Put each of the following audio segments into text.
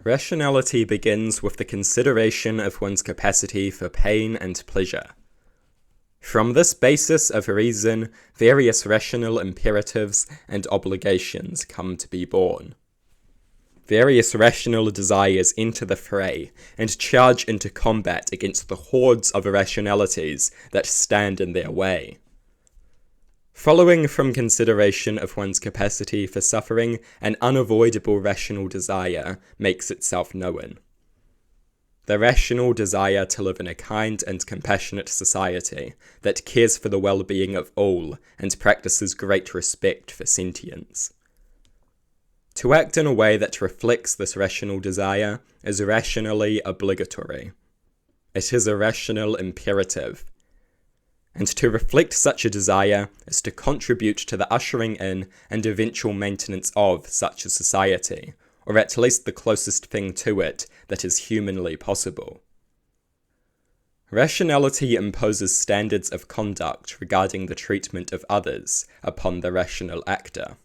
Rationality begins with the consideration of one's capacity for pain and pleasure. From this basis of reason, various rational imperatives and obligations come to be born. Various rational desires enter the fray and charge into combat against the hordes of irrationalities that stand in their way. Following from consideration of one's capacity for suffering, an unavoidable rational desire makes itself known. The rational desire to live in a kind and compassionate society that cares for the well-being of all and practices great respect for sentience. To act in a way that reflects this rational desire is rationally obligatory. It is a rational imperative. And to reflect such a desire is to contribute to the ushering in and eventual maintenance of such a society, or at least the closest thing to it that is humanly possible. Rationality imposes standards of conduct regarding the treatment of others upon the rational actor.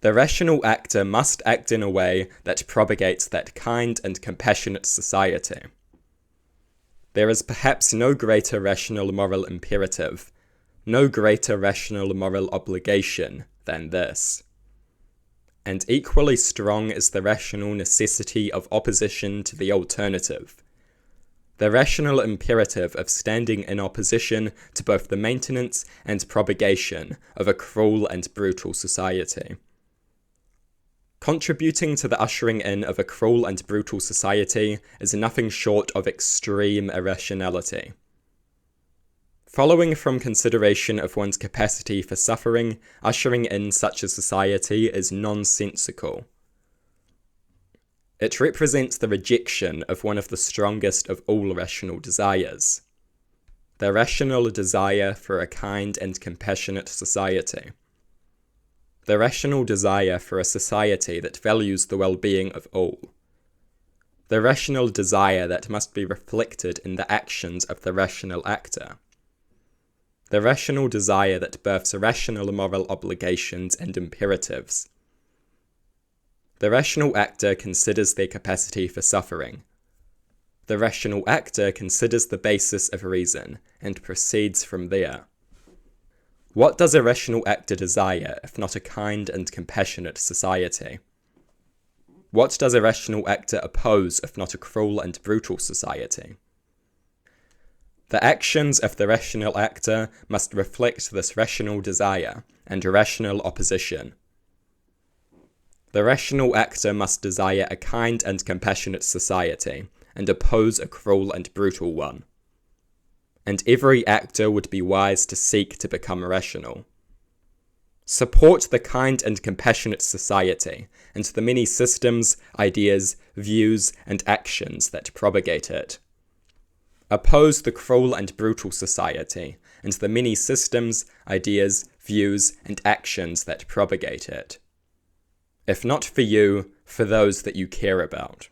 The rational actor must act in a way that propagates that kind and compassionate society. There is perhaps no greater rational moral imperative, no greater rational moral obligation than this. And equally strong is the rational necessity of opposition to the alternative. The rational imperative of standing in opposition to both the maintenance and propagation of a cruel and brutal society. Contributing to the ushering in of a cruel and brutal society is nothing short of extreme irrationality. Following from consideration of one's capacity for suffering, ushering in such a society is nonsensical. It represents the rejection of one of the strongest of all rational desires, the rational desire for a kind and compassionate society. The rational desire for a society that values the well-being of all. The rational desire that must be reflected in the actions of the rational actor. The rational desire that births rational moral obligations and imperatives. The rational actor considers their capacity for suffering. The rational actor considers the basis of reason and proceeds from there. What does a rational actor desire if not a kind and compassionate society? What does a rational actor oppose if not a cruel and brutal society? The actions of the rational actor must reflect this rational desire and rational opposition. The rational actor must desire a kind and compassionate society and oppose a cruel and brutal one. And every actor would be wise to seek to become rational. Support the kind and compassionate society and the many systems, ideas, views, and actions that propagate it. Oppose the cruel and brutal society and the many systems, ideas, views, and actions that propagate it. If not for you, for those that you care about.